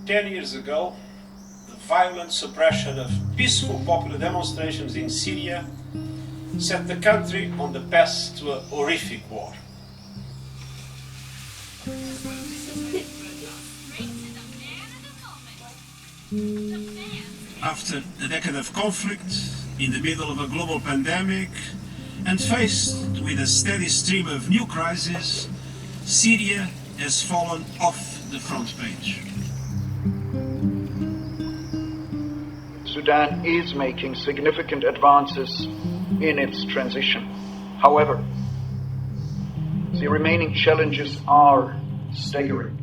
10 years ago, the violent suppression of peaceful popular demonstrations in Syria set the country on the path to a horrific war. After a decade of conflict, in the middle of a global pandemic, and faced with a steady stream of new crises, Syria has fallen off the front page. Sudan is making significant advances in its transition. However, the remaining challenges are staggering.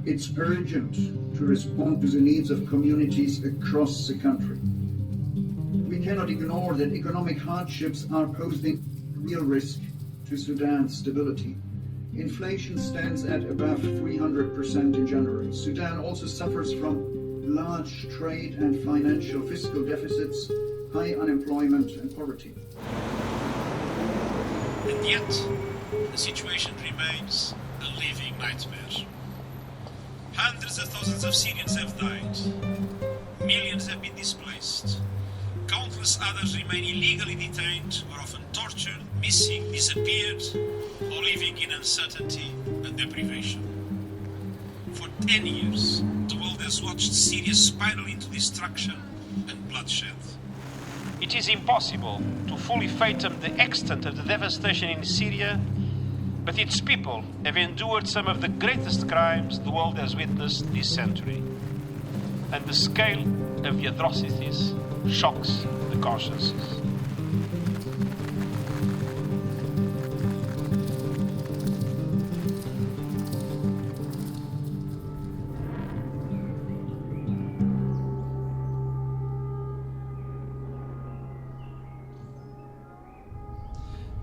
It's urgent to respond to the needs of communities across the country. We cannot ignore that economic hardships are posing real risk to Sudan's stability. Inflation stands at above 300% in January. Sudan also suffers from large trade and financial fiscal deficits, high unemployment and poverty. And yet, the situation remains a living nightmare. Hundreds of thousands of Syrians have died. Millions have been displaced. Countless others remain illegally detained or often tortured, missing, disappeared, or living in uncertainty and deprivation. For 10 years, the world has watched Syria spiral into destruction and bloodshed. It is impossible to fully fathom the extent of the devastation in Syria, but its people have endured some of the greatest crimes the world has witnessed this century. And the scale of the atrocities shocks the consciences.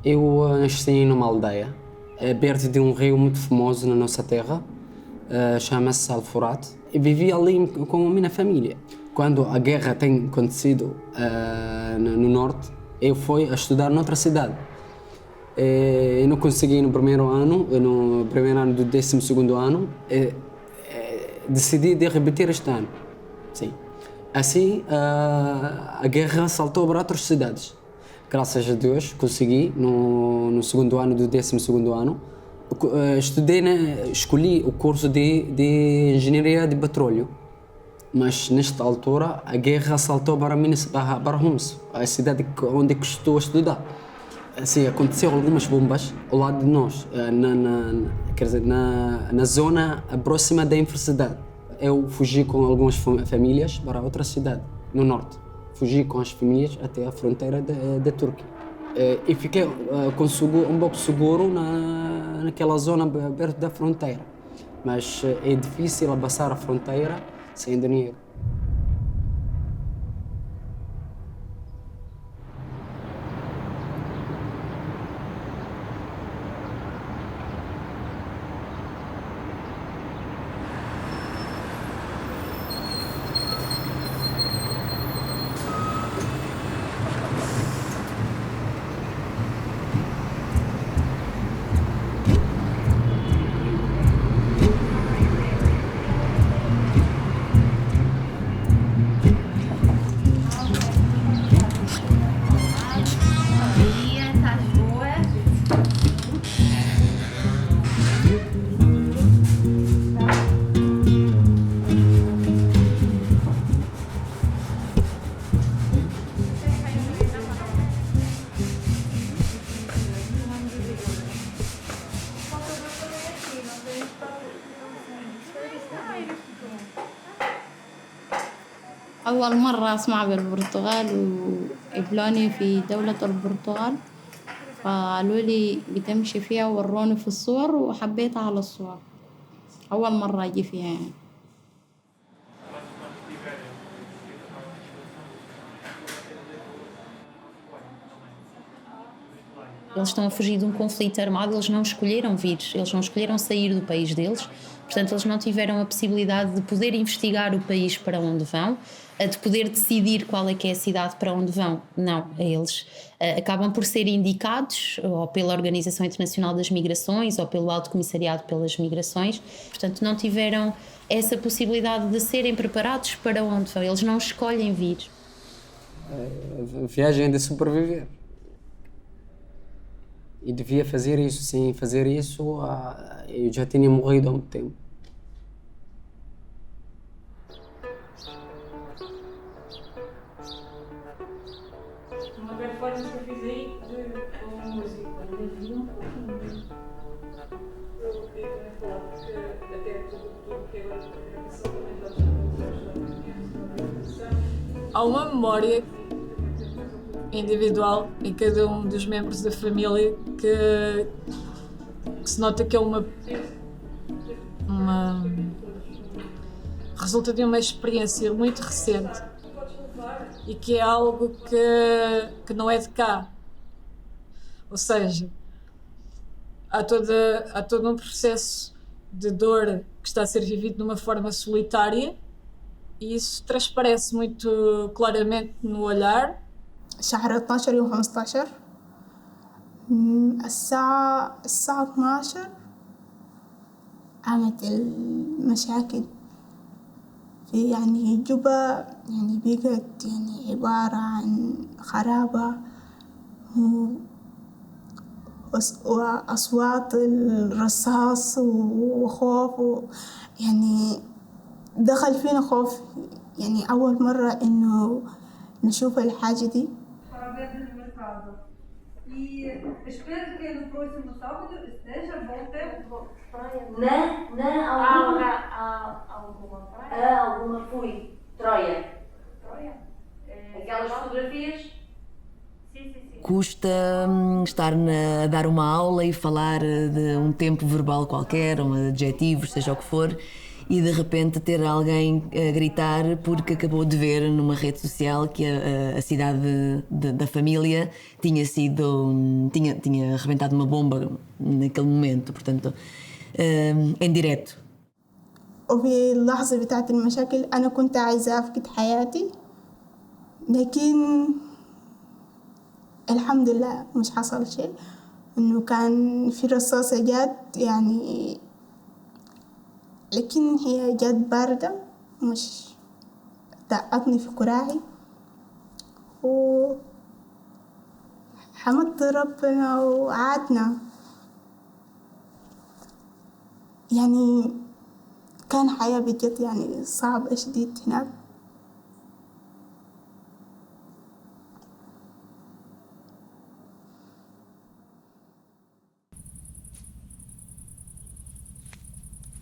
Eu nasci numa aldeia, perto de um rio muito famoso na nossa terra, chama-se Al-Furat. E vivi ali com a minha família. Quando a guerra tem acontecido no norte, eu fui a estudar noutra cidade. Eu não consegui no primeiro ano do 12º ano, decidi de repetir este ano. Sim. Assim, a guerra saltou para outras cidades. Graças a Deus, consegui, no segundo ano do 12º ano, escolhi o curso de Engenharia de Petróleo. Mas, nesta altura, a guerra saltou para Homs, a cidade onde estou a estudar. Assim, aconteceu algumas bombas ao lado de nós, na zona próxima da universidade. Eu fugi com algumas famílias para outra cidade, no norte. Fugi com as famílias até a fronteira da Turquia. E fiquei um pouco seguro naquela zona perto da fronteira. Mas é difícil passar a fronteira sem dinheiro. أول مرة أسمع بالبرتغال وقبلوني في دولة البرتغال، فقالوا لي بتمشي فيها ووروني في الصور وحبيتها على الصور. أول مرة أجي فيها يعني. Eles estão a fugir de um conflito armado, eles não escolheram vir, eles não escolheram sair do país deles, portanto eles não tiveram a possibilidade de poder investigar o país para onde vão, de poder decidir qual é que é a cidade para onde vão. Não, eles acabam por ser indicados ou pela Organização Internacional das Migrações ou pelo Alto Comissariado pelas Migrações, portanto não tiveram essa possibilidade de serem preparados para onde vão, eles não escolhem vir. A viagem de sobreviver. E devia fazer isso, sem fazer isso eu já tinha morrido há muito tempo. Uma performance que eu fiz aí com música. Eu queria também falar, porque até tudo que agora a canção também está. Há uma memória individual em cada um dos membros da família que se nota que é uma resulta de uma experiência muito recente e que é algo que não é de cá. Ou seja, há todo um processo de dor que está a ser vivido de uma forma solitária e isso transparece muito claramente no olhar. شهر 12 يوم 15 الساعة 12 قامت المشاكل في يعني جوبا يعني بقت يعني عبارة عن خرابة وأصوات الرصاص وخوف يعني دخل فينا خوف يعني أول مرة إنه نشوف الحاجة دي. E espero que no próximo sábado esteja bom tempo. Alguma praia? Alguma fui. Troia. Aquelas fotografias? Sim. Custa estar a dar uma aula e falar de um tempo verbal qualquer, adjetivos, seja o que for, e de repente ter alguém a gritar porque acabou de ver numa rede social que a cidade da família tinha arrebentado uma bomba naquele momento, portanto, em direto. وفي اللحظة بتاعت المشاكل أنا كنت عايزة أفقد حياتي لكن الحمد لله مش حصل شيء إنه كان في رصاصة جات يعني لكن هي جات باردة مش دقتني في كراعي وحمدت ربنا وعادنا يعني كان حياة بجد يعني صعبة شديد هناك.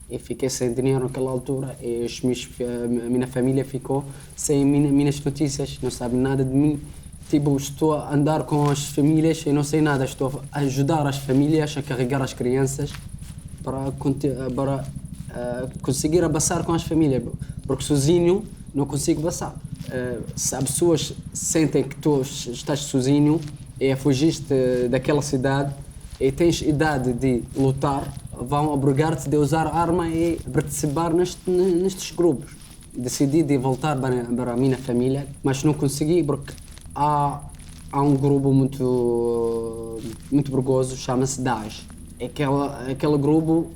Eu fiquei sem dinheiro naquela altura e a minha família ficou sem minhas notícias, não sabe nada de mim. Tipo, estou a andar com as famílias e não sei nada, estou a ajudar as famílias a carregar as crianças para conseguir passar com as famílias, porque sozinho não consigo passar. Se as pessoas sentem que tu estás sozinho e fugiste daquela cidade e tens idade de lutar, vão obrigar-te a usar arma e participar nestes grupos. Decidi de voltar para a minha família, mas não consegui porque há um grupo muito perigoso, chama-se Daesh. Aquele grupo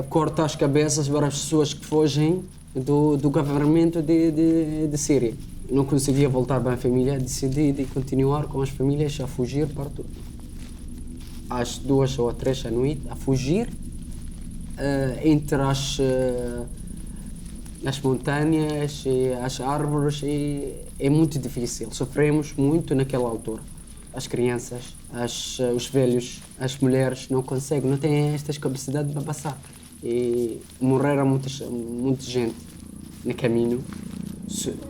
corta as cabeças para as pessoas que fogem do governo de Síria. Não conseguia voltar para a família, decidi de continuar com as famílias a fugir para tudo. Às 2 ou 3 da noite, a fugir entre as montanhas e as árvores, é muito difícil. Sofremos muito naquela altura. As crianças, os velhos, as mulheres não conseguem, não têm estas capacidades para passar. E morreram muita gente no caminho.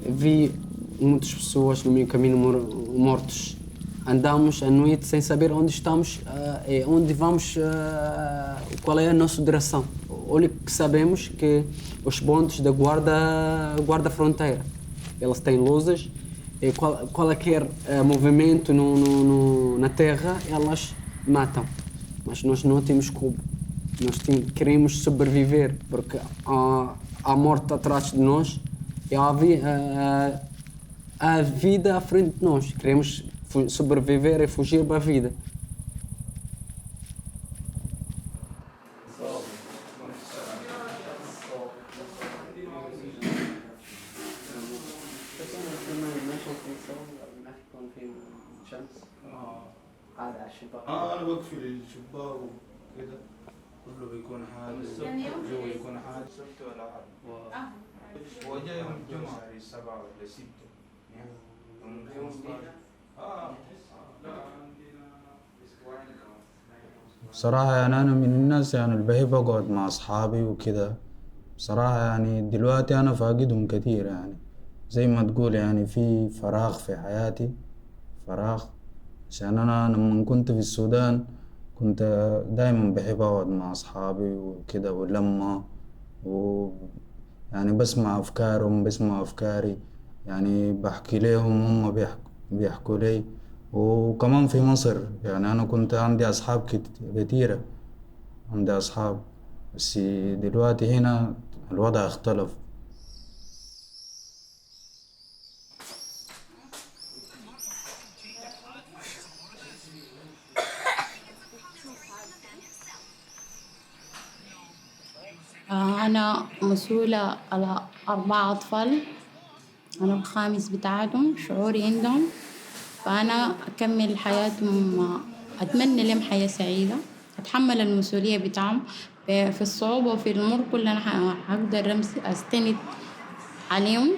Vi muitas pessoas no meu caminho mortos. Andamos à noite sem saber onde estamos, onde vamos, qual é a nossa direção. O único que sabemos que os bondes da guarda fronteira, eles têm luzes e qualquer movimento na terra, elas matam. Mas nós não temos culpa. Nós queremos sobreviver, porque há morte atrás de nós e há vida à frente de nós. Queremos sobreviver e fugir da vida. انا بقفل الشباك وكذا كله بيكون حاجه الجو يكون حاجه سبت ولا حاجه وجاي يوم الجمعه 7 ولا 6 يوم 15 بصراحة يعني أنا من الناس يعني اللي بحب أقعد مع أصحابي وكده. بصراحة يعني دلوقتي أنا فاقدهم كتير، يعني زي ما تقول يعني في فراغ في حياتي، فراغ. عشان أنا لما كنت في السودان كنت دايما بحب أقعد مع أصحابي وكده ولما يعني بسمع أفكارهم بسمع أفكاري، يعني بحكي لهم هم بيحكوا لي. وكمان في مصر يعني أنا كنت عندي أصحاب كتيرة، عندي أصحاب، بس دلوقتي هنا الوضع اختلف. أنا مسؤولة على 4 أطفال، أنا الخامس بتاعتهم، شعوري عندهم، فأنا أكمل حياتهم، أتمنى لهم حياة سعيدة، أتحمل المسؤولية بتاعهم في الصعوبة وفي الأمور كلها. أنا هقدر أستند عليهم،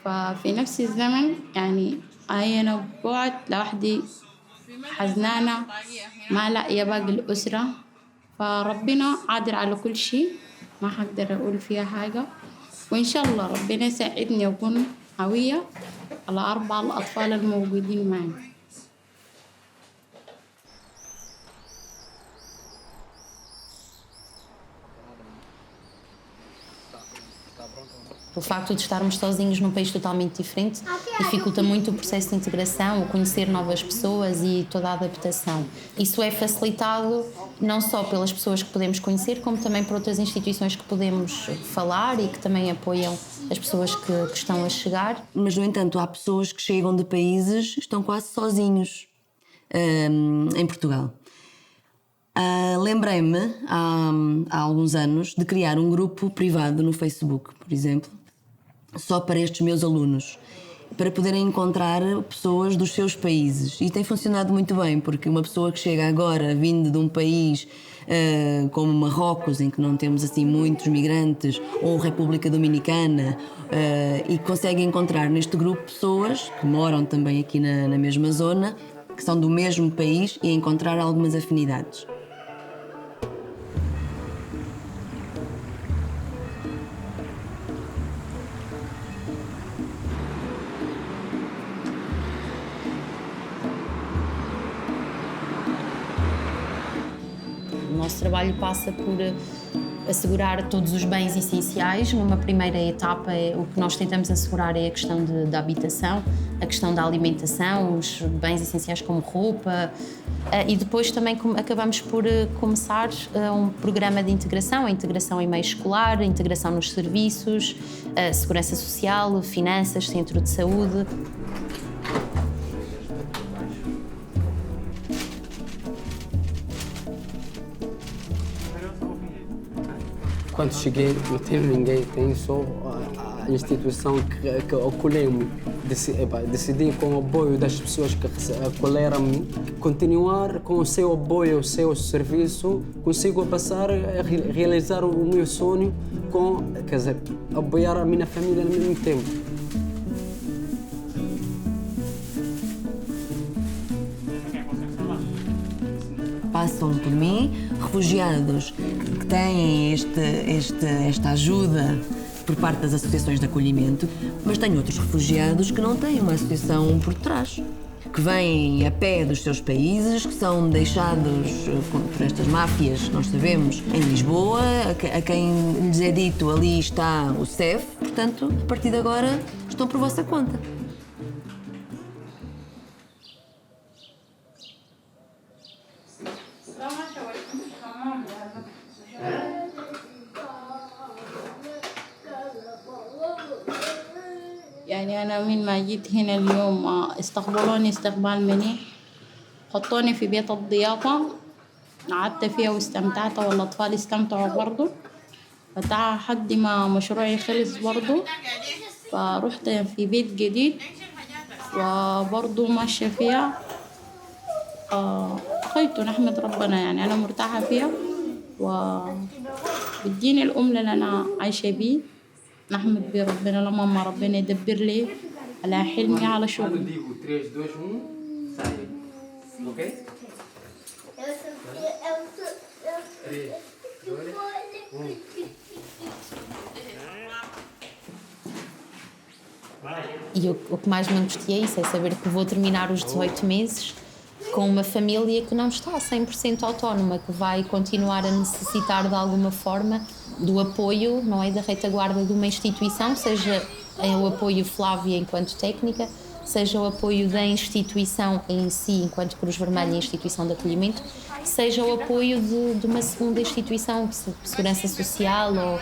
ففي نفس الزمن يعني أنا بقعد لوحدي حزنانة ما لاقية باقي الأسرة، فربنا قادر على كل شيء، ما حقدر أقول فيها حاجة. وإن شاء الله ربنا يساعدني أكون قوية على 4 الأطفال الموجودين معي. O facto de estarmos sozinhos num país totalmente diferente dificulta muito o processo de integração, o conhecer novas pessoas e toda a adaptação. Isso é facilitado não só pelas pessoas que podemos conhecer, como também por outras instituições que podemos falar e que também apoiam as pessoas que estão a chegar. Mas, no entanto, há pessoas que chegam de países que estão quase sozinhos em Portugal. Lembrei-me, há alguns anos, de criar um grupo privado no Facebook, por exemplo, só para estes meus alunos, para poderem encontrar pessoas dos seus países. E tem funcionado muito bem, porque uma pessoa que chega agora, vindo de um país como Marrocos, em que não temos assim muitos migrantes, ou República Dominicana, e consegue encontrar neste grupo pessoas que moram também aqui na mesma zona, que são do mesmo país, e encontrar algumas afinidades. O nosso trabalho passa por assegurar todos os bens essenciais. Numa primeira etapa, o que nós tentamos assegurar é a questão da habitação, a questão da alimentação, os bens essenciais como roupa, e depois também acabamos por começar um programa de integração, a integração em meio escolar, a integração nos serviços, a segurança social, finanças, centro de saúde. Quando cheguei, não tenho ninguém, tenho só a instituição que acolheu-me. Decidi, com o apoio das pessoas que acolheram-me, continuar com o seu apoio, o seu serviço, consigo passar a realizar o meu sonho, quer dizer, apoiar a minha família ao mesmo tempo. Passam por mim refugiados que têm esta ajuda por parte das associações de acolhimento, mas tenho outros refugiados que não têm uma associação por trás, que vêm a pé dos seus países, que são deixados por estas máfias, nós sabemos, em Lisboa, a quem lhes é dito ali está o CEF, portanto, a partir de agora estão por vossa conta. يعني أنا من ما جيت هنا اليوم استقبلوني استقبال منيح، حطوني في بيت الضيافة، قعدت فيها واستمتعت والأطفال استمتعوا برضو، فتعا حد ما مشروعي خلص برضو، فرحت في بيت جديد وبرضو ماشية فيها. أخيت نحمد ربنا، يعني أنا مرتاحة فيها وبديني الأم اللي أنا عايشة بيه، نحمد بيه ربنا لما ربنا يدبر لي على حلمي على شغلي. E o que mais me angustia é isso, é saber que vou terminar os 18 meses com uma família que não está 100% autónoma, que vai continuar a necessitar de alguma forma do apoio, não é, da retaguarda de uma instituição, seja o apoio Flávia enquanto técnica, seja o apoio da instituição em si, enquanto Cruz Vermelha e instituição de acolhimento, seja o apoio de uma segunda instituição, de segurança social ou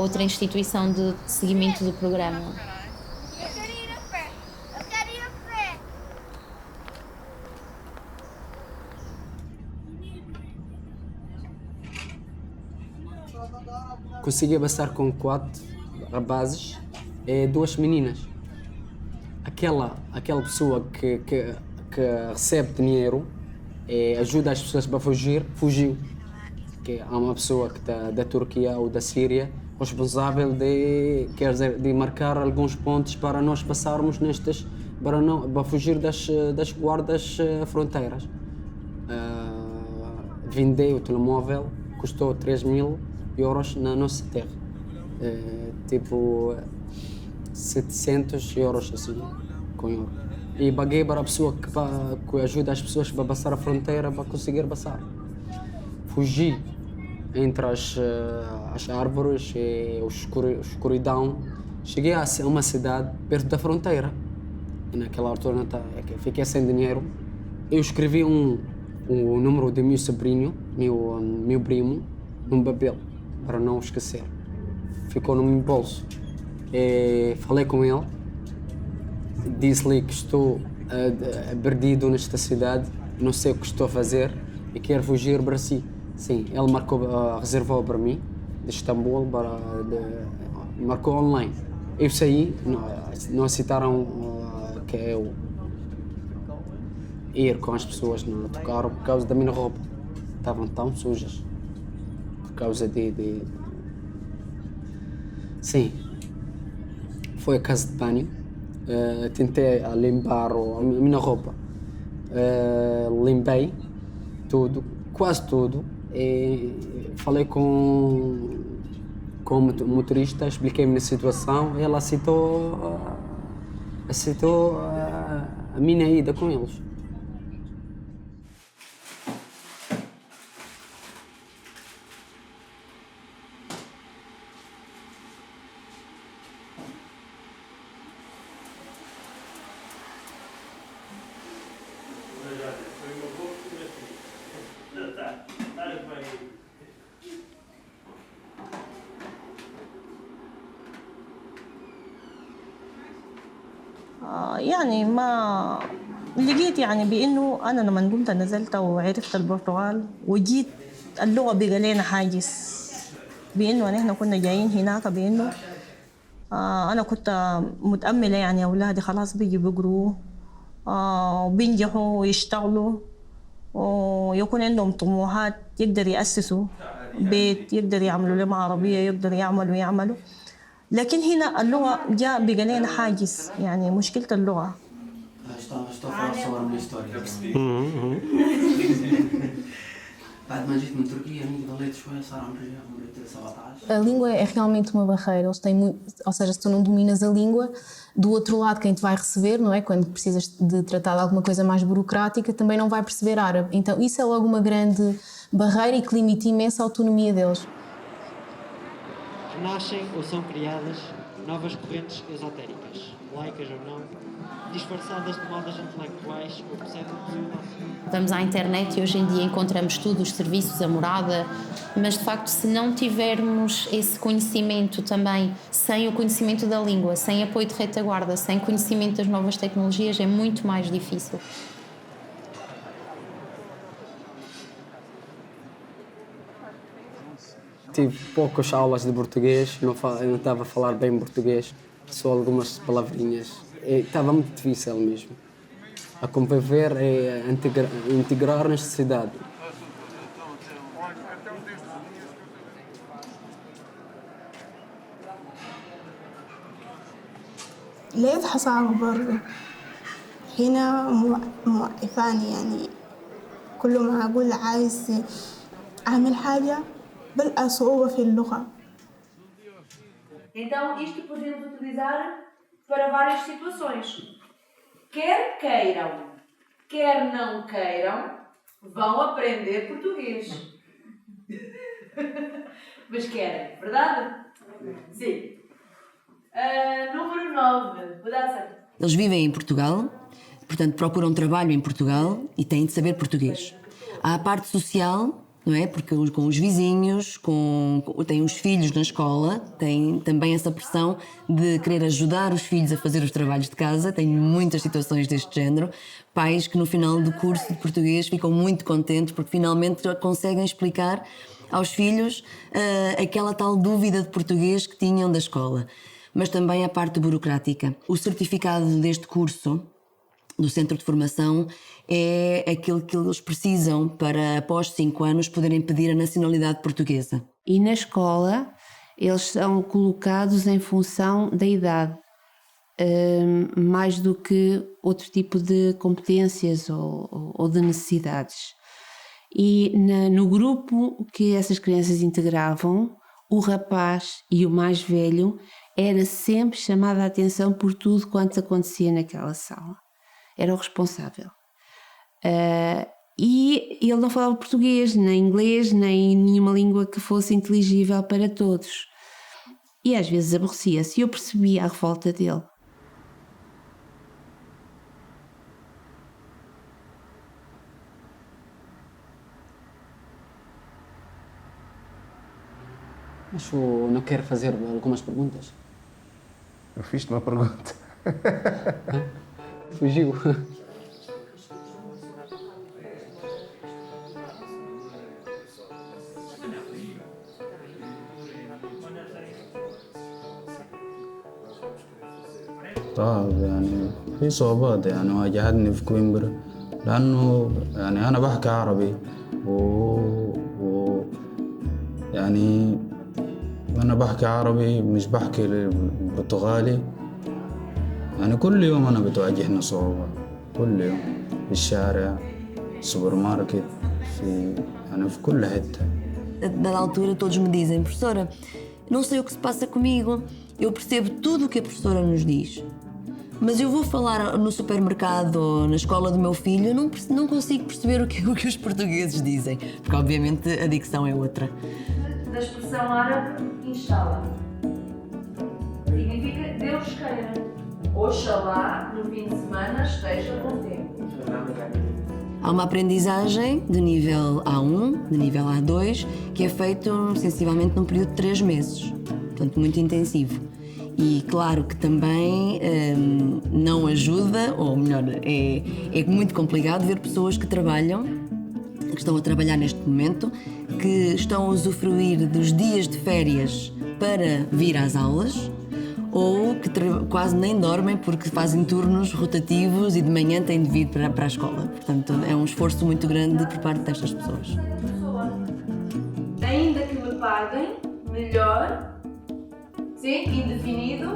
outra instituição de seguimento do programa. Consegui passar com 4 rapazes e 2 meninas. Aquela pessoa que recebe dinheiro e ajuda as pessoas para fugir, fugiu. Que há uma pessoa que está da Turquia ou da Síria responsável de marcar alguns pontos para nós passarmos nestes, para fugir das guardas fronteiras. Vendei o telemóvel, custou 3.000 euros na nossa terra, tipo 700 euros assim, com euro. E paguei para a pessoa que ajuda as pessoas para passar a fronteira para conseguir passar. Fugi entre as árvores e a escuridão. Cheguei a uma cidade perto da fronteira. E naquela altura fiquei sem dinheiro. Eu escrevi um número do meu sobrinho, meu primo, num papel, para não esquecer. Ficou no meu bolso. E falei com ele, disse-lhe que estou perdido nesta cidade, não sei o que estou a fazer e quero fugir para si. Sim, ele reservou para mim, de Istambul, marcou online. Eu saí, não aceitaram que eu ir com as pessoas no autocarro por causa da minha roupa. Estavam tão sujas. Por causa de... Sim. Foi a casa de banho. Tentei limpar a minha roupa. Limpei tudo, quase tudo. E falei com o motorista, expliquei a minha situação e ela aceitou a minha ida com eles. يعني ما لقيت يعني بانه انا لما قمت نزلت وعرفت البرتغال وجيت اللغه بقى لنا حاجز بانه نحن كنا جايين هناك بانه انا كنت متامله يعني اولادي خلاص بيجوا بيقروا وبينجحوا ويشتغلوا ويكون عندهم طموحات يقدر ياسسوا بيت يقدر يعملوا لهم عربيه يقدر يعملوا لكن هنا اللغة جاء بقى لنا حاجز يعني مشكلة اللغة. بعد ما جيت من تركيا ضليت شوية صار عمري 17. A língua é realmente uma barreira, eles têm muito, ou seja, se tu não dominas a língua, do outro lado quem te vai receber, não é? Quando precisas de tratar de alguma coisa mais burocrática, também não vai perceber árabe. Então isso é logo uma grande barreira e que limita imenso a autonomia deles. Nascem ou são criadas novas correntes esotéricas, laicas ou não, disfarçadas de modas intelectuais que percebem que... Vamos à internet e hoje em dia encontramos tudo, os serviços, a morada, mas de facto se não tivermos esse conhecimento também, sem o conhecimento da língua, sem apoio de retaguarda, sem conhecimento das novas tecnologias, é muito mais difícil. Tive poucas aulas de português, não estava a falar bem português, só algumas palavrinhas. Estava muito difícil mesmo. A conviver e integrar na sociedade. لقيتها صعبة برضه. هنا موقفاني يعني كل ما أقول عايز أعمل حاجة بلقى صعوبة في اللغة. Então, isto podemos utilizar para várias situações. Quer queiram, quer não queiram, vão aprender português. Mas querem, verdade? Sim. Número 9, mudança. Eles vivem em Portugal, portanto procuram trabalho em Portugal e têm de saber português. Há a parte social, não é? Porque com os vizinhos, têm os filhos na escola, têm também essa pressão de querer ajudar os filhos a fazer os trabalhos de casa. Tenho muitas situações deste género. Pais que no final do curso de português ficam muito contentes porque finalmente conseguem explicar aos filhos aquela tal dúvida de português que tinham da escola. Mas também a parte burocrática. O certificado deste curso do Centro de Formação é aquilo que eles precisam para, após 5 anos, poderem pedir a nacionalidade portuguesa. E na escola, eles são colocados em função da idade, mais do que outro tipo de competências ou de necessidades. E no grupo que essas crianças integravam, o rapaz e o mais velho era sempre chamado a atenção por tudo quanto acontecia naquela sala. Era o responsável. E ele não falava português, nem inglês, nem nenhuma língua que fosse inteligível para todos. E às vezes aborrecia-se e eu percebia a revolta dele. Mas não quero fazer algumas perguntas? Eu fiz-te uma pergunta. Fugiu. طيب يعني في صعوبات يعني واجهتني في كويمبرا لأنه يعني أنا بحكي عربي يعني أنا بحكي عربي مش بحكي برتغالي يعني كل يوم أنا بتواجهني صعوبة كل يوم في الشارع سوبر ماركت في كل حتة. A dada altura todos me dizem: professora, não sei o que se passa comigo, eu percebo tudo o que a professora nos diz, mas eu vou falar no supermercado ou na escola do meu filho, eu não consigo perceber o que os portugueses dizem, porque obviamente a dicção é outra. Da expressão árabe, inshallah. Significa Deus queira. Oxalá, no fim de semana, esteja bom tempo. Há uma aprendizagem de nível A1, de nível A2, que é feito sensivelmente num período de 3 meses, portanto muito intensivo. E claro que também não ajuda, ou melhor, é muito complicado ver pessoas que trabalham, que estão a trabalhar neste momento, que estão a usufruir dos dias de férias para vir às aulas, ou que quase nem dormem porque fazem turnos rotativos e de manhã têm de vir para a escola. Portanto, é um esforço muito grande por parte destas pessoas. Ainda que me paguem melhor, sim, indefinido,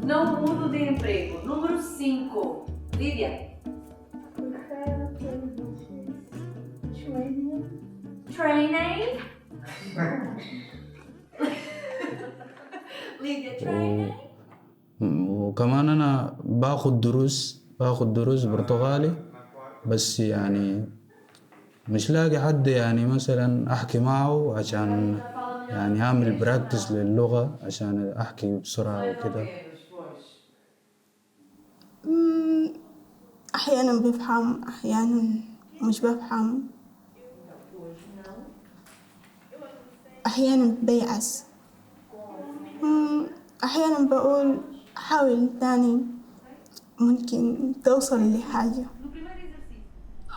não mudo de emprego. Número 5, Lídia. Training. Lídia, training. وكمان أنا باخذ دروس برتغالي بس يعني مش لاقي حد يعني مثلا أحكي معه عشان يعني أعمل براكتس للغة عشان أحكي بسرعة وكده. أحيانا بفهم أحيانا مش بفهم أحيانا بيأس أحيانا بقول حاول تاني ممكن توصل لحاجة.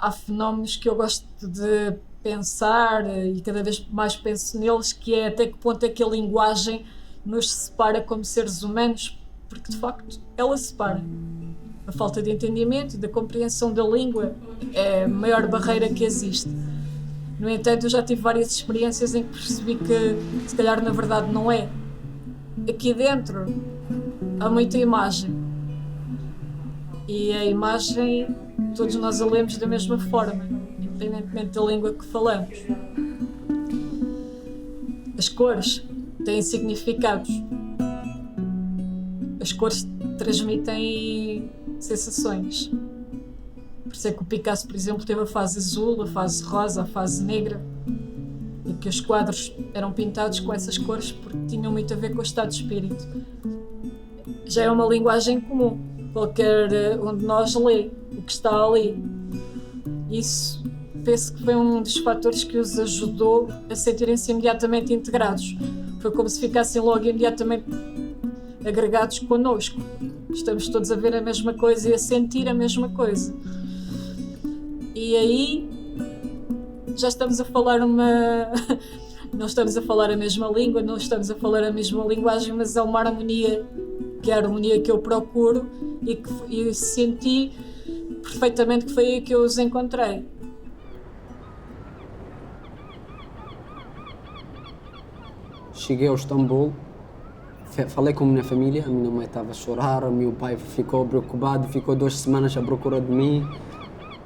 Há fenómenos que eu gosto de pensar e cada vez mais penso neles, que é até que ponto é que a linguagem nos separa como seres humanos, porque de facto ela separa. A falta de entendimento e da compreensão da língua é a maior barreira que existe. No entanto, eu já tive várias experiências em que percebi que se calhar na verdade não é. Aqui dentro há muita imagem e a imagem todos nós a lemos da mesma forma, independentemente da língua que falamos. As cores têm significados. As cores transmitem sensações. Por isso é que o Picasso, por exemplo, teve a fase azul, a fase rosa, a fase negra, e que os quadros eram pintados com essas cores porque tinham muito a ver com o estado de espírito. Já é uma linguagem comum, qualquer um de nós lê o que está ali. Isso penso que foi um dos fatores que os ajudou a sentirem-se imediatamente integrados. Foi como se ficassem logo imediatamente agregados connosco. Estamos todos a ver a mesma coisa e a sentir a mesma coisa. E aí já estamos a falar não estamos a falar a mesma língua, não estamos a falar a mesma linguagem, mas é uma harmonia, que é a harmonia que eu procuro e senti perfeitamente que foi aí que eu os encontrei. Cheguei ao Istambul, falei com a minha família, a minha mãe estava a chorar, o meu pai ficou preocupado, ficou 2 semanas à procura de mim.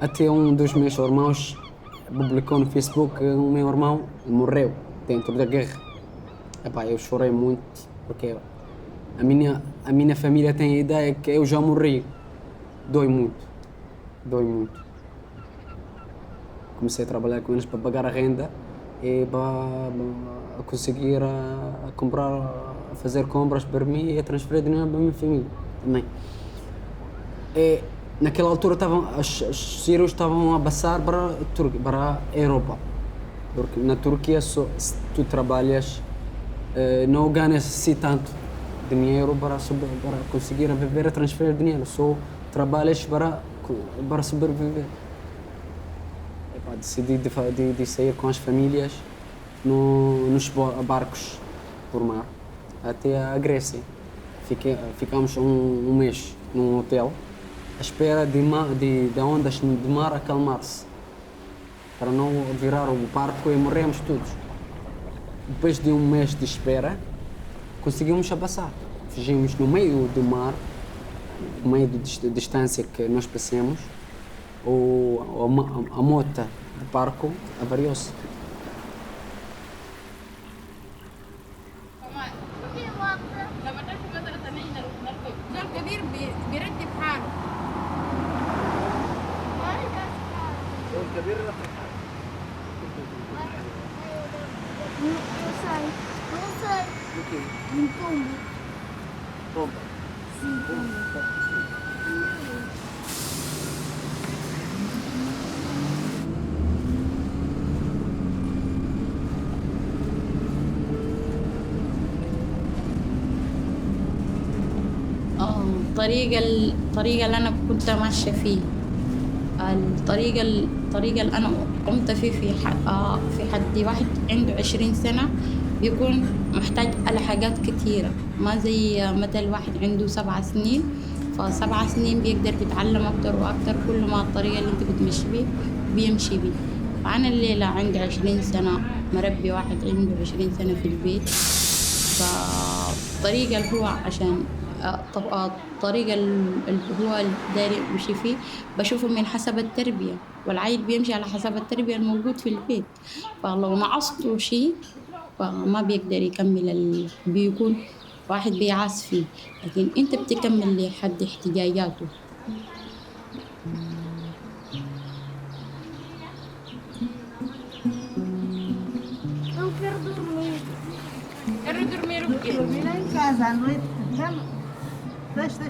Até um dos meus irmãos publicou no Facebook que o meu irmão morreu dentro da guerra. Epá, eu chorei muito, porque a minha família tem a ideia que eu já morri. Dói muito. Comecei a trabalhar com eles para pagar a renda e para conseguir comprar, a fazer compras para mim e a transferir dinheiro para a minha família também. E naquela altura os sírios estavam a passar para a Europa, porque na Turquia se tu trabalhas não ganhas assim tanto dinheiro para conseguir viver e transferir dinheiro, só trabalhas para sobreviver. Decidi de sair com as famílias nos barcos por mar até a Grécia. Ficamos um mês num hotel à espera de ondas de mar acalmar-se, para não virar o barco e morrermos todos. Depois de um mês de espera, conseguimos passar. Fugimos no meio do mar, no meio da distância que nós passamos, a mota do barco avariou-se. الطريقة اللي أنا كنت ماشية فيه، الطريقة اللي أنا قمت فيه في حد واحد عنده 20 سنة بيكون محتاج على حاجات كتيرة، ما زي مثل واحد عنده 7 سنين، ف7 سنين بيقدر يتعلم أكتر وأكتر كل ما الطريقة اللي أنت بتمشي بيه بيمشي بيه. فأنا الليلة عندي 20 سنة مربي واحد عنده 20 سنة في البيت، فالطريقة اللي هو عشان الطريقة اللي هو داير يمشي فيه بشوفه من حسب التربية، والعيل بيمشي على حسب التربية الموجود في البيت، فلو نقصته شيء فما بيقدر يكمل بيكون واحد بيعاس فيه، لكن انت بتكمل لحد احتياجاته. Deixa.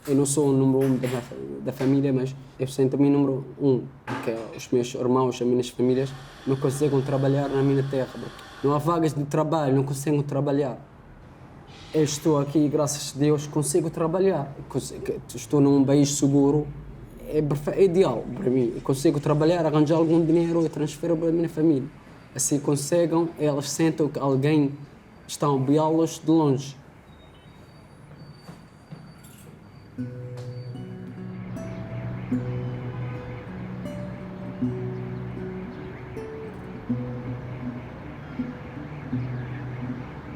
Eu não sou o número 1 da família, mas eu sou também o número 1, porque os meus irmãos, as minhas famílias, não conseguem trabalhar na minha terra. Não há vagas de trabalho, não conseguem trabalhar. Eu estou aqui, graças a Deus, consigo trabalhar. Estou num país seguro, é ideal para mim. Eu consigo trabalhar, arranjar algum dinheiro e transferir para a minha família. Assim conseguem, elas sentem que alguém está a enviá-los de longe.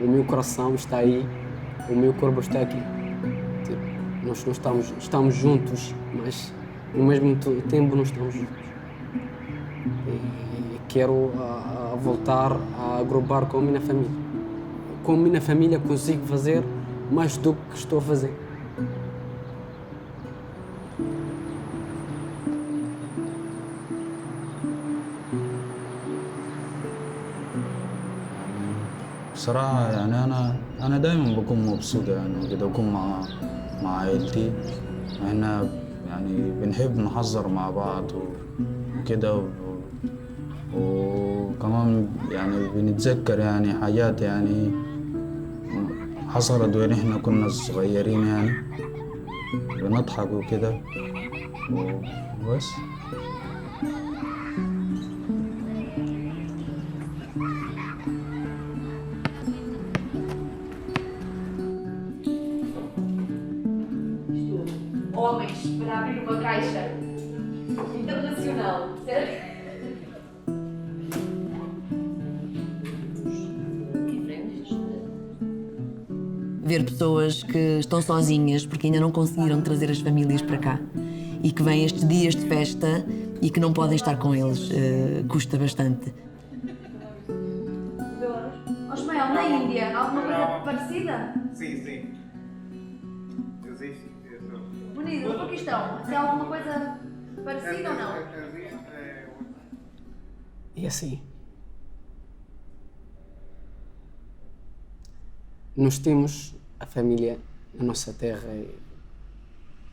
O meu coração está aí, o meu corpo está aqui. Nós não estamos juntos, mas ao mesmo tempo não estamos juntos. E quero voltar a agrupar com a minha família. Com a minha família consigo fazer mais do que estou a fazer. بصراحة يعني أنا دايما بكون مبسوط يعني كده أكون مع عائلتي. إحنا يعني بنحب نهزر مع بعض وكده وكمان يعني بنتذكر يعني حاجات يعني حصلت وين إحنا كنا صغيرين يعني بنضحك وكده وبس. Homens para abrir uma caixa internacional, certo? Ver pessoas que estão sozinhas porque ainda não conseguiram trazer as famílias para cá e que vêm estes dias de festa e que não podem estar com eles, custa bastante. Ismael, na Índia, alguma coisa parecida? Sim. Existe. Bonito, no Paquistão, tem alguma coisa parecida ou não? E assim, nós temos a família na nossa terra.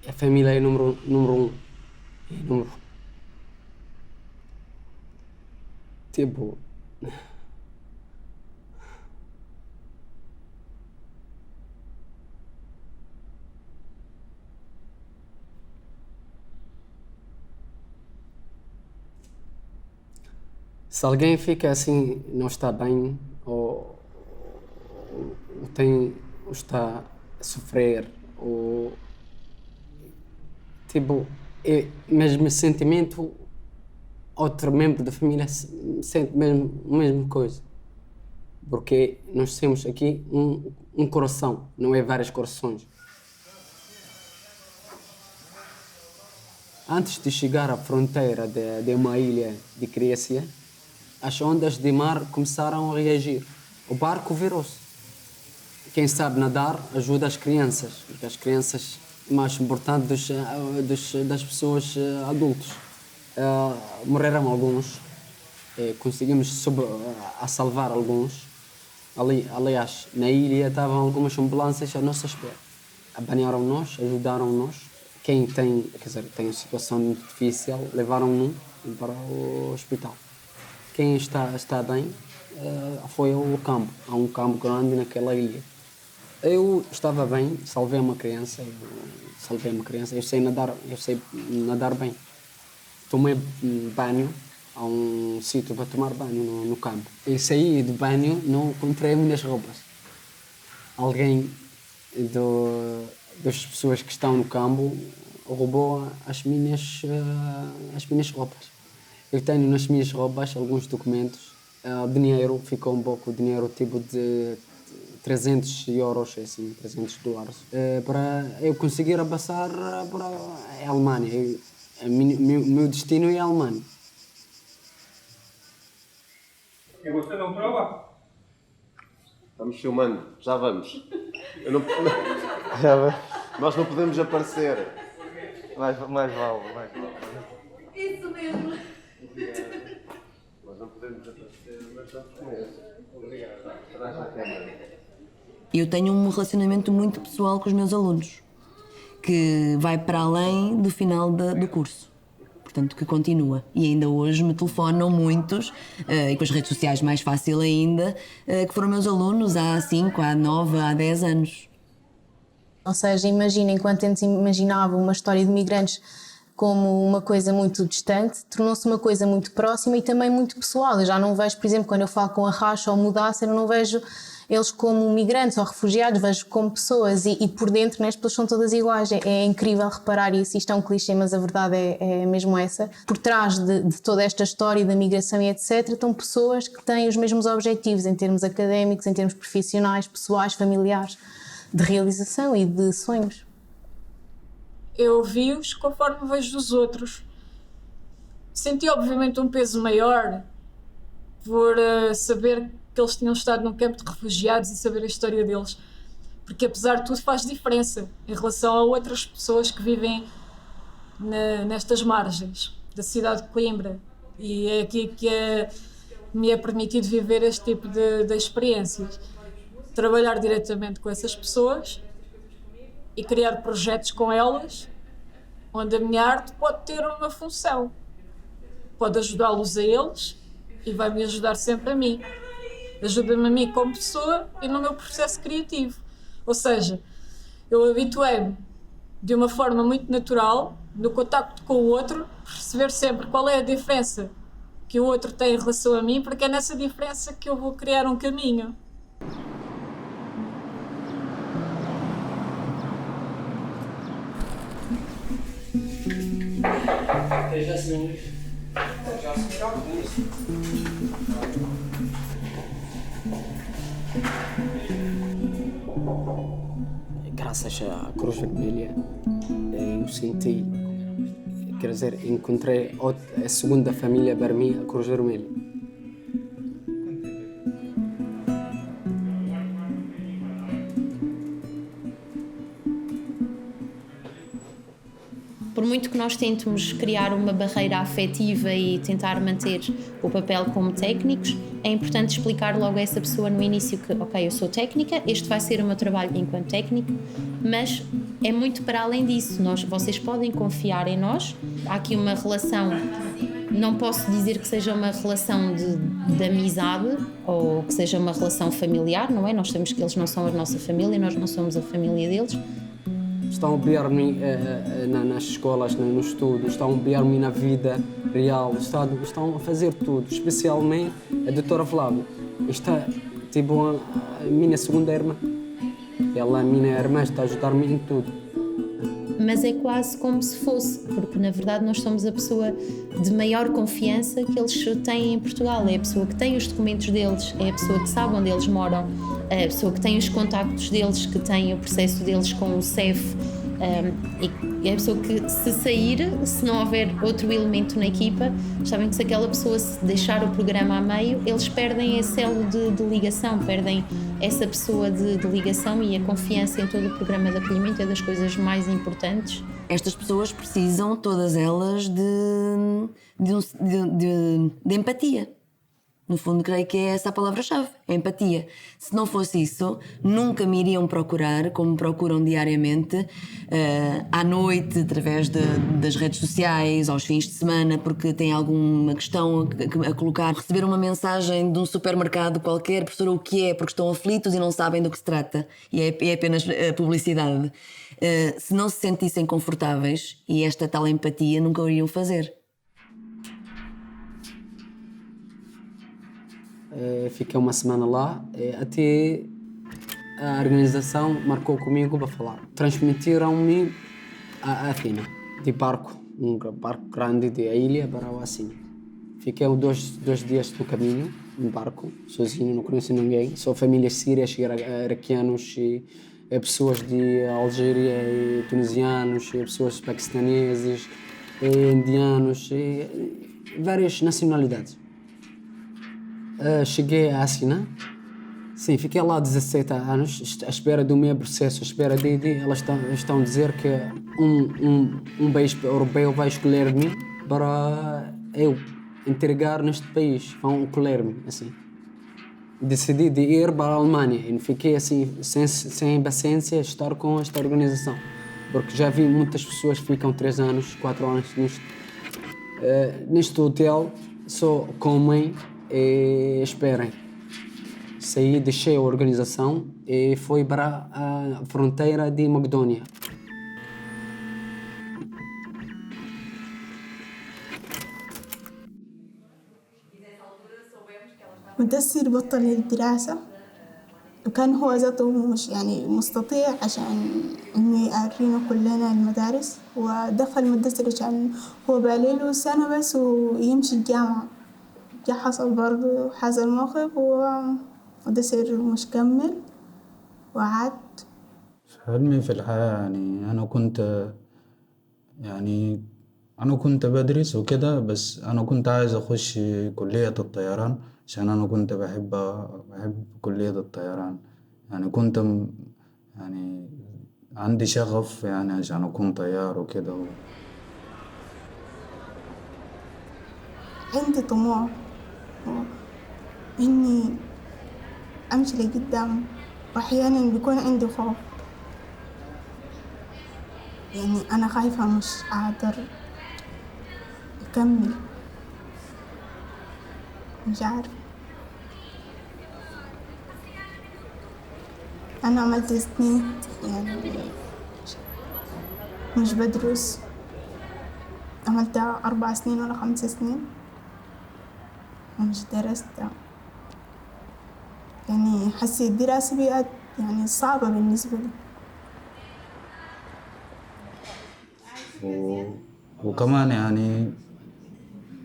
A família é número 1. É número... Tipo... Se alguém fica assim, não está bem, ou está a sofrer, ou tipo, é mesmo sentimento, outro membro da família sente mesmo a mesma coisa. Porque nós temos aqui um coração, não é vários corações. Antes de chegar à fronteira de uma ilha de Grécia, as ondas de mar começaram a reagir. O barco virou-se. Quem sabe nadar ajuda as crianças, porque as crianças mais importantes das pessoas adultas. Morreram alguns, conseguimos a salvar alguns. Aliás, na ilha estavam algumas ambulâncias à nossa espera. Apanharam-nos, ajudaram-nos. Quem tem uma situação muito difícil, levaram-no para o hospital. Quem está bem foi ao campo. Há um campo grande naquela ilha. Eu estava bem, salvei uma criança. Eu sei nadar bem. Tomei banho, há um sítio para tomar banho no campo. Eu saí do banho, não encontrei as minhas roupas. Alguém das pessoas que estão no campo roubou as minhas roupas. Eu tenho nas minhas roupas alguns documentos. Dinheiro, ficou um pouco dinheiro tipo de 300 euros, assim, 300 dólares, para eu conseguir passar para a Alemanha. Meu destino é a Alemanha. E você não prova? Estamos filmando, já vamos. Já vamos. Nós não podemos aparecer. Mais vale. Isso mesmo. Nós não podemos aparecer, mas já conheço. Obrigado. Traz a câmera. Eu tenho um relacionamento muito pessoal com os meus alunos, que vai para além do final do curso. Portanto, que continua. E ainda hoje me telefonam muitos, e com as redes sociais mais fácil ainda, que foram meus alunos há 5, há 9, há 10 anos. Ou seja, imagina, enquanto antes imaginava uma história de migrantes como uma coisa muito distante, tornou-se uma coisa muito próxima e também muito pessoal. Eu já não vejo, por exemplo, quando eu falo com a Racha ou Mudácer, eu não vejo eles como migrantes ou refugiados, vejo como pessoas e por dentro, né, as pessoas são todas iguais. É incrível reparar isso. Isto é um clichê, mas a verdade é mesmo essa. Por trás de toda esta história da migração e etc, estão pessoas que têm os mesmos objetivos em termos académicos, em termos profissionais, pessoais, familiares, de realização e de sonhos. Eu vi-os conforme vejo os outros. Senti obviamente um peso maior por saber que eles tinham estado num campo de refugiados e saber a história deles, porque apesar de tudo faz diferença em relação a outras pessoas que vivem nestas margens da cidade de Coimbra, e é aqui que me é permitido viver este tipo de experiências, trabalhar diretamente com essas pessoas e criar projetos com elas, onde a minha arte pode ter uma função, pode ajudá-los a eles e vai-me ajudar sempre a mim. Ajuda-me a mim como pessoa e no meu processo criativo. Ou seja, eu habituei-me de uma forma muito natural, no contacto com o outro, perceber sempre qual é a diferença que o outro tem em relação a mim, porque é nessa diferença que eu vou criar um caminho. Graças à Cruz Vermelha, eu senti, quer dizer, encontrei a segunda família para mim, a Cruz Vermelha. Por muito que nós tentemos criar uma barreira afetiva e tentar manter o papel como técnicos, é importante explicar logo a essa pessoa no início que, ok, eu sou técnica, este vai ser o meu trabalho enquanto técnico, mas é muito para além disso. Vocês podem confiar em nós. Há aqui uma relação, não posso dizer que seja uma relação de amizade ou que seja uma relação familiar, não é? Nós sabemos que eles não são a nossa família, nós não somos a família deles. Estão a apoiar-me nas escolas, no estudo, estão a apoiar-me na vida real, estão a fazer tudo, especialmente a doutora Flávia. Está tipo a minha segunda irmã. Ela, a minha irmã, está a ajudar-me em tudo. Mas é quase como se fosse, porque na verdade nós somos a pessoa de maior confiança que eles têm em Portugal. É a pessoa que tem os documentos deles, é a pessoa que sabe onde eles moram, é a pessoa que tem os contactos deles, que tem o processo deles com o CEF, e é a pessoa que, se sair, se não houver outro elemento na equipa, sabem que se aquela pessoa se deixar o programa a meio, eles perdem esse elo de ligação, perdem essa pessoa de ligação, e a confiança em todo o programa de acolhimento é das coisas mais importantes. Estas pessoas precisam, todas elas, de empatia. No fundo, creio que é essa a palavra-chave, a empatia. Se não fosse isso, nunca me iriam procurar, como me procuram diariamente, à noite, através das redes sociais, aos fins de semana, porque têm alguma questão a colocar. Receber uma mensagem de um supermercado qualquer, professora, o que é? Porque estão aflitos e não sabem do que se trata. E é apenas publicidade. Se não se sentissem confortáveis, e esta tal empatia, nunca o iriam fazer. Fiquei uma semana lá, até a organização marcou comigo para falar. Transmitiram-me a Athena, de barco, um barco grande de ilha para a Assina. Fiquei 2 dias no caminho, no barco, sozinho, não conheço ninguém. Só famílias sírias, iraquianos, e pessoas de Algéria, e tunisianos, e pessoas paquistaneses, e indianos, e várias nacionalidades. Cheguei a Assina. Sim, fiquei lá 17 anos, à espera do meu processo, à espera de elas estão a dizer que um país europeu vai escolher-me para eu entregar neste país, vão escolher-me, assim. Decidi de ir para a Alemanha e fiquei assim, sem paciência, estar com esta organização, porque já vi muitas pessoas que ficam 3 anos, 4 anos neste hotel, só comem e esperem. Saí, deixei a organização e fui para a fronteira de Macedónia. مدثر بطل الدراسة وكان هو ذاته مش يعني مستطيع عشان إنه يعرينا كلنا المدارس، ودخل مدثر عشان هو باليله سنة بس ويمشي الجامعة. جا حصل برضه حصل موقف ومدثر مش كمل وعاد. حلمي في الحياة أنا كنت بدرس وكده، بس أنا كنت عايز أخش كلية الطيران عشان أنا كنت بحب كلية الطيران. كنت عندي شغف عشان أكون طيار وكده. عندي طموح إني أمشي لقدام، وأحيانا بيكون عندي خوف، أنا خايفة مش أقدر أكمل، مش عارف. أنا عملت سنين مش بدرس، عملت 4 سنين ولا 5 سنين ومش درست. حسيت الدراسة بقت صعبة بالنسبة لي. وكمان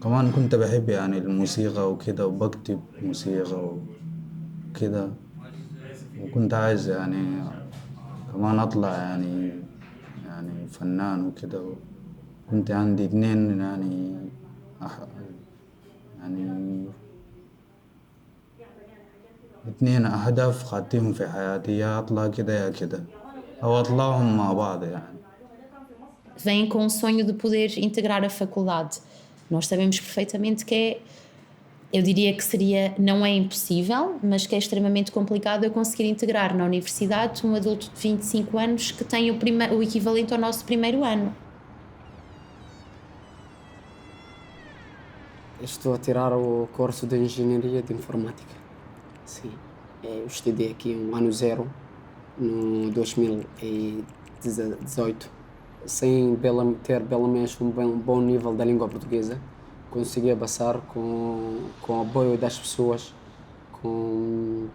كمان كنت بحب الموسيقى وكده، وبكتب موسيقى وكده، وكنت عايز كمان أطلع فنان وكده. كنت عندي 2 أهداف خدتهم في حياتي، يا أطلع كده يا كده، أو أطلعهم مع بعض Vêm com o sonho de poder integrar a faculdade. Nós sabemos perfeitamente que eu diria que não é impossível, mas que é extremamente complicado eu conseguir integrar na universidade um adulto de 25 anos que tem o equivalente ao nosso primeiro ano. Estou a tirar o curso de Engenharia de Informática. Sim, eu estudei aqui ano 0, no 2018, sem ter pelo menos um bom nível da língua portuguesa. Conseguia passar com o apoio das pessoas, com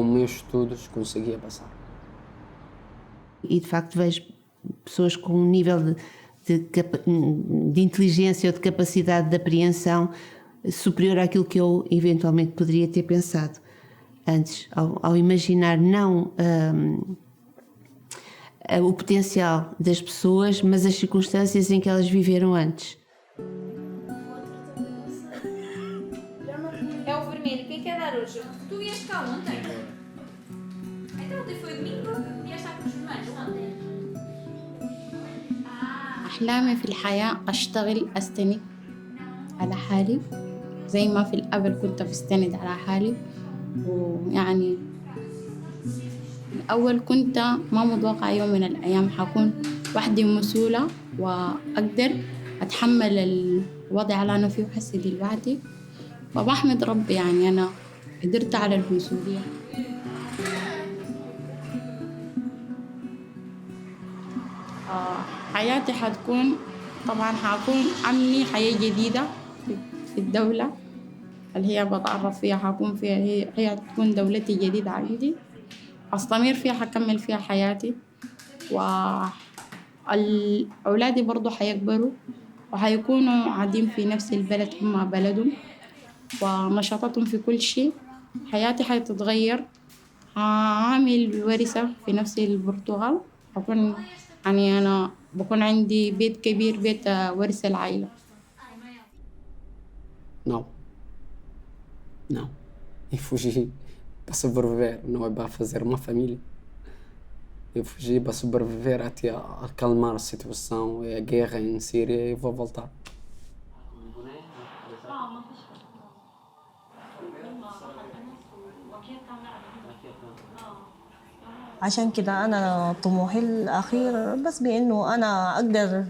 meus estudos, conseguia passar. E de facto vejo pessoas com um nível de inteligência ou de capacidade de apreensão superior àquilo que eu eventualmente poderia ter pensado antes, ao imaginar não o potencial das pessoas, mas as circunstâncias em que elas viveram antes. É o vermelho, quem quer dar hoje? Tu vieste cá ontem? Então ontem foi domingo, vieste cá com os vermelhos ontem. أحلامي في الحياة أشتغل أستند على حالي زي ما في الأول كنت بستند على حالي. الأول كنت ما متوقع يوم من الأيام حكون وحدي مسؤولة وأقدر أتحمل الوضع اللي أنا فيه وحسي لوحدي، فبحمد ربي أنا قدرت على المسؤولية. حياتي حتكون طبعا عندي حياة جديدة في الدولة اللي هي بتعرف فيها، حكون فيها هي تكون دولتي جديدة عندي، أستمر فيها، حكمل فيها حياتي، وأولادي برضو حيكبروا وحيكونوا قاعدين في نفس البلد هم بلدهم ونشاطاتهم في كل شيء. حياتي حتتغير، هعمل ورثة في نفس البرتغال. أكون يعني أنا بكون عندي بيت كبير، بيت ورث العائلة. Não. Não. Eu fugi para sobreviver, não é para fazer uma família. Eu fugi para sobreviver até acalmar a situação e a guerra em Síria e vou voltar. عشان كده أنا طموحي الأخير بس بإنه أنا أقدر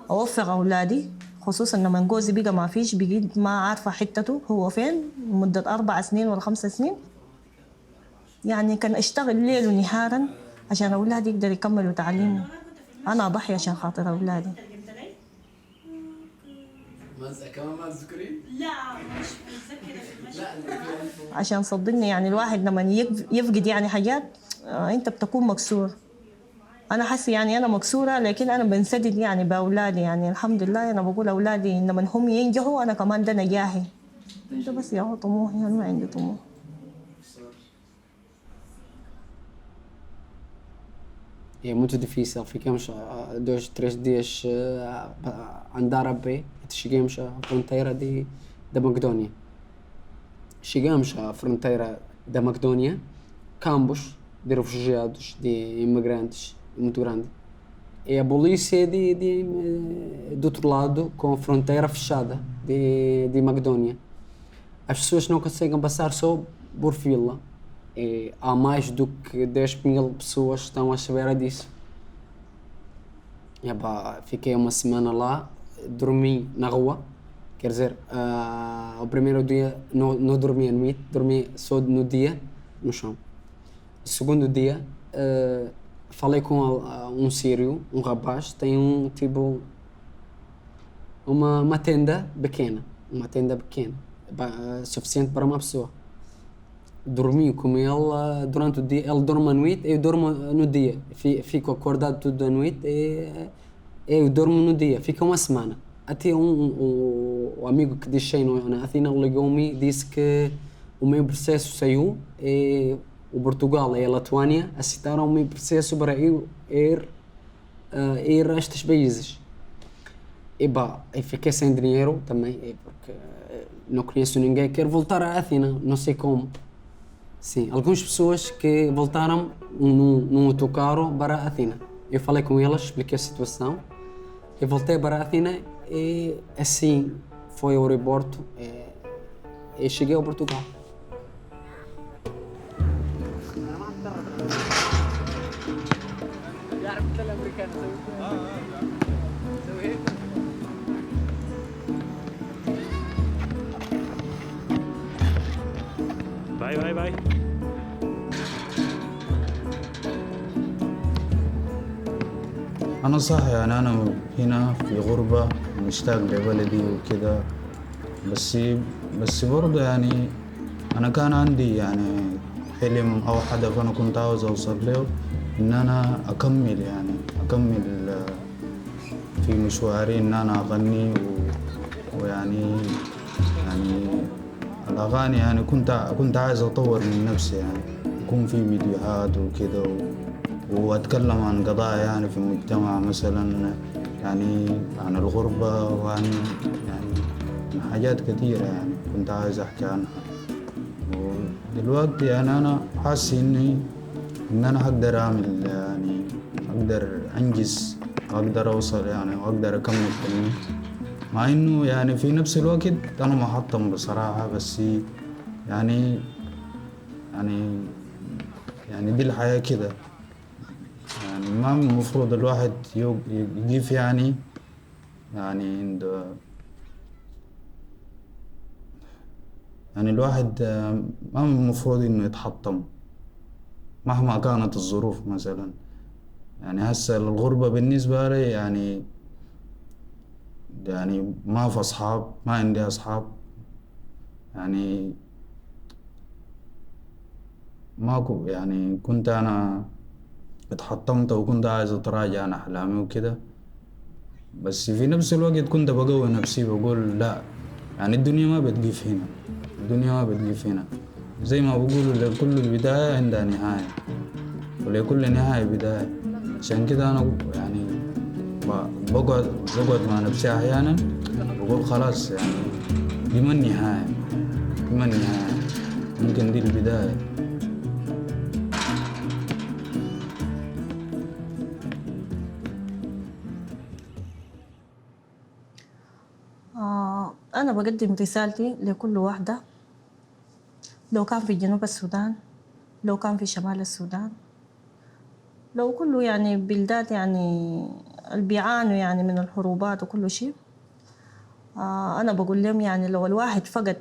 أوفق أولادي، خصوصا لما جوزي بقى ما فيش، بقيت ما عارفة حتته هو فين مدة 4 سنين ولا 5 سنين. يعني كان أشتغل ليل ونهارا عشان أولادي يقدروا يكملوا تعليمهم. أنا أضحي عشان خاطر أولادي. كمان ما تذكرين؟ لا مش متذكرة. عشان صدقني يعني الواحد لما يفقد يعني حاجات أنت بتكون مكسور. أنا حاسة يعني أنا مكسورة، لكن أنا بنسدد يعني بأولادي. يعني الحمد لله أنا بقول أولادي لما هم ينجحوا أنا كمان ده نجاحي. ده بس يا هو طموحي، أنا ما عندي طموح. É muito difícil, ficamos 2, 3 dias a andar a pé e chegamos à fronteira da Macedónia. Chegamos à fronteira da Macedónia, campos de refugiados, de imigrantes, muito grande. E a polícia do outro lado, com a fronteira fechada de Macedónia. As pessoas não conseguem passar só por fila. E há mais do que 10.000 pessoas que estão à espera disso. E, fiquei uma semana lá, dormi na rua, quer dizer, o primeiro dia não dormi à noite, dormi só no dia, no chão. O segundo dia, falei com um sírio, um rapaz, tem uma tenda pequena, suficiente para uma pessoa. Dormi com ele durante o dia, ele dorme à noite, eu durmo no dia. Fico acordado toda a noite e eu durmo no dia. Fica uma semana. Até o amigo que deixei na Athena ligou-me e disse que o meu processo saiu e o Portugal e a Lituânia aceitaram o meu processo para eu ir a estes países. E eu fiquei sem dinheiro também, porque não conheço ninguém, quero voltar a Athena, não sei como. Sim, algumas pessoas que voltaram num autocarro para Athena. Eu falei com elas, expliquei a situação. Eu voltei para Athena e assim foi ao aeroporto e cheguei ao Portugal. باي باي باي. أنا صح يعني أنا هنا في غربة مشتاق لبلدي وكده، بس برضه يعني أنا كان عندي يعني حلم أو هدف أنا كنت عاوز أوصل له، إن أنا أكمل في مشواري، إن أنا أغني ويعني الأغاني يعني كنت عايز أطور من نفسي، يعني يكون في فيديوهات وكده وأتكلم عن قضايا يعني في المجتمع، مثلا يعني عن الغربة وعن يعني حاجات كثيرة يعني كنت عايز أحكي عنها. ودلوقتي يعني أنا حاسس إن أنا أقدر أعمل، يعني أقدر أنجز وأقدر أوصل يعني وأقدر أكمل كلمة، مع إنه يعني في نفس الوقت أنا محطم بصراحة، بس يعني دي الحياة كده. يعني ما المفروض الواحد يقف يعني عنده، يعني الواحد ما المفروض إنه يتحطم مهما كانت الظروف. مثلا يعني هسه الغربة بالنسبة لي يعني ما في أصحاب، ما عندي أصحاب، يعني ماكو، يعني كنت أنا اتحطمت وكنت عايز أتراجع عن أحلامي وكده، بس في نفس الوقت كنت بقوي نفسي بقول لا، يعني الدنيا ما بتقف هنا، الدنيا ما بتقف هنا. زي ما بقولوا لكل البداية عندها نهاية، ولكل نهاية بداية. عشان كده أنا يعني بقعد مع نفسي أحيانا بقول خلاص، يعني دي ما النهاية، دي ما النهاية، ممكن دي البداية. أنا بقدم رسالتي لكل واحدة، لو كان في جنوب السودان، لو كان في شمال السودان، لو كله يعني بلدات يعني اللي بيعانوا يعني من الحروبات وكل شيء. أنا بقول لهم يعني لو الواحد فقد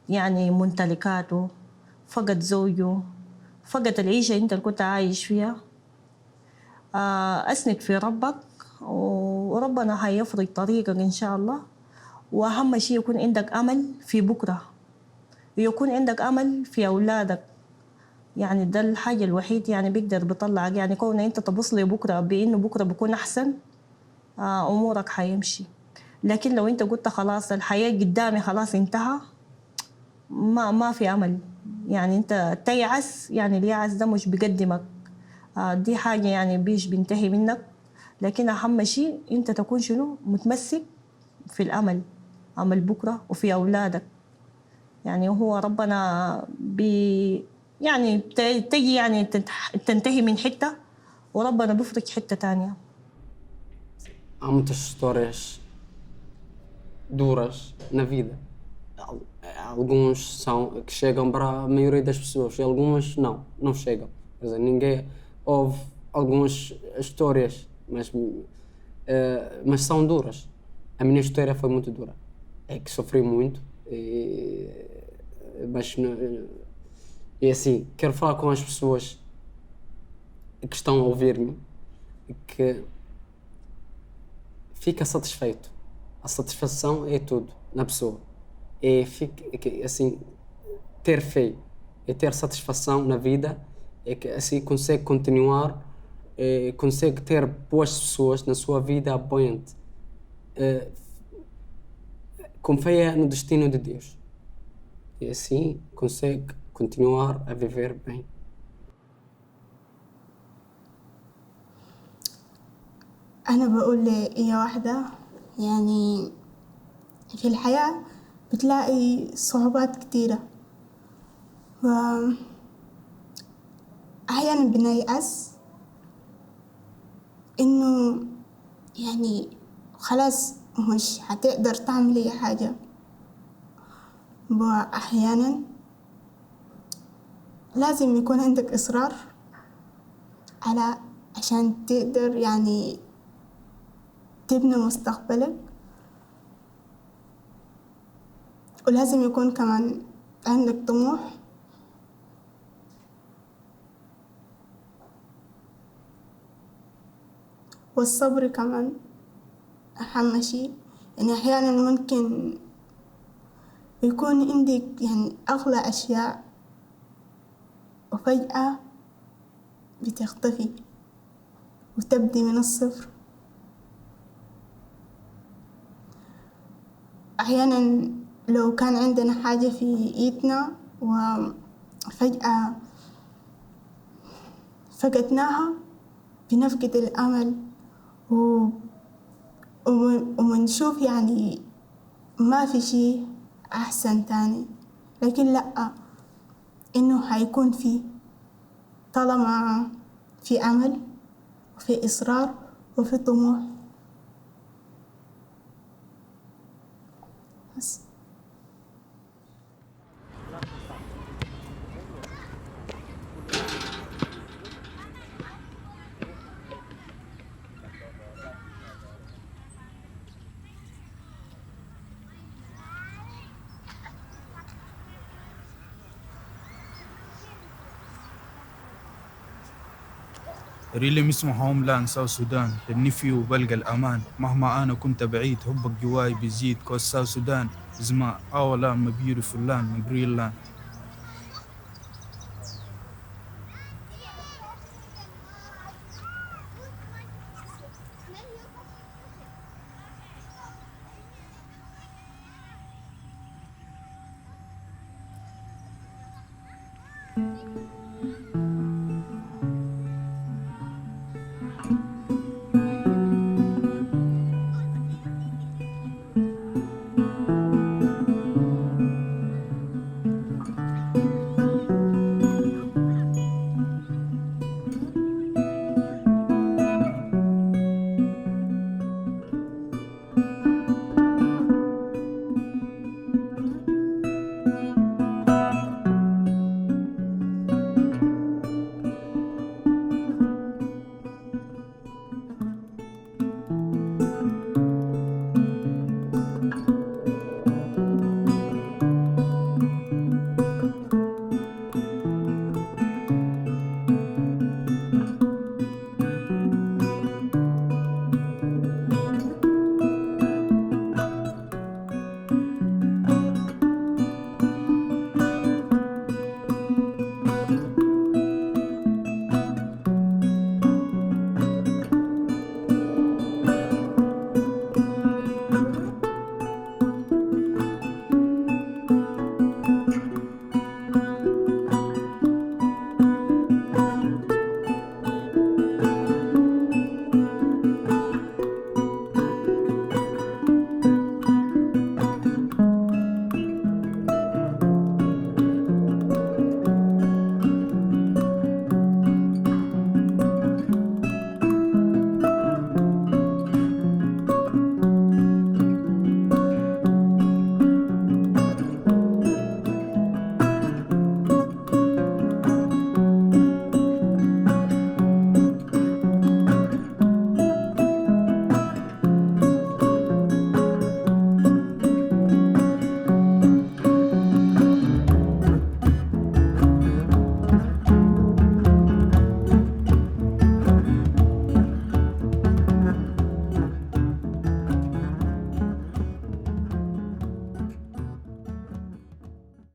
يعني ممتلكاته، فقد زوجه، فقد العيشة أنت اللي كنت عايش فيها، أسند في ربك وربنا هيفرج طريقك إن شاء الله. وأهم شيء يكون عندك أمل في بكرة، ويكون عندك أمل في أولادك. يعني ده الحاجة الوحيد يعني بيقدر بيطلعك، يعني كون أنت تبص لبكرة بإنه بكرة بيكون أحسن، أمورك حيمشي. لكن لو أنت قلت خلاص الحياة قدامي خلاص انتهى، ما في أمل. يعني أنت تيأس، يعني اليأس ده مش بيقدمك، دي حاجة يعني بينتهي منك. لكن أهم شيء أنت تكون شنو متمسك في الأمل، أمل بكرة وفي أولادك. يعني هو ربنا يعني تجي يعني تنتهي من حتة وربنا بيفرج حتة تانية. Há muitas histórias duras na vida. Alguns são que chegam para a maioria das pessoas e algumas não chegam. Quer dizer, ninguém ouve algumas histórias, mas são duras. A minha história foi muito dura. É que sofri muito, mas e assim, quero falar com as pessoas que estão a ouvir-me que fica satisfeito. A satisfação é tudo na pessoa. É assim, ter fé, é ter satisfação na vida, é que assim consegue continuar, consegue ter boas pessoas na sua vida apoiante. Confia no destino de Deus e assim consegue continuar a viver bem. أنا بقول لأي واحدة يعني في الحياة بتلاقي صعوبات كتيرة، وأحيانا بنيأس إنه يعني خلاص مش هتقدر تعمل أي حاجة. وأحيانا لازم يكون عندك إصرار عشان تقدر يعني تبني مستقبلك، ولازم يكون كمان عندك طموح، والصبر كمان أهم شيء. يعني أحيانا ممكن يكون عندك يعني أغلى أشياء وفجأة بتختفي وتبدي من الصفر. أحيانا لو كان عندنا حاجة في إيدنا وفجأة فقدناها بنفقد الأمل ومنشوف يعني ما في شي أحسن تاني. لكن لأ، إنه هيكون في طالما في أمل وفي إصرار وفي طموح بس. ريلي اسمه هوملاند ساوث سودان تنفي وبلقى الأمان مهما أنا كنت بعيد حبك جواي بيزيد كوس ساوث سودان is my our land my beautiful land my green land.